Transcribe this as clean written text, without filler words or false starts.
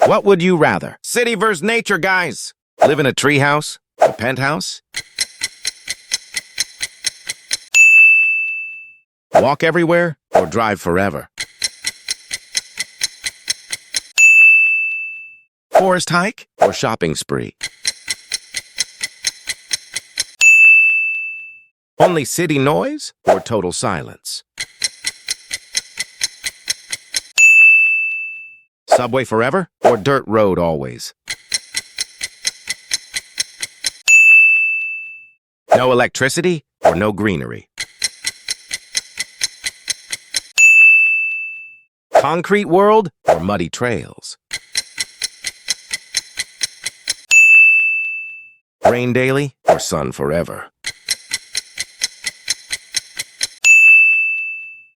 What would you rather? City versus nature, guys. Live in a treehouse? A penthouse? Walk everywhere or drive forever? Forest hike or shopping spree? Only city noise or total silence? Subway forever or dirt road always? No electricity or no greenery? Concrete world or muddy trails? Rain daily or sun forever?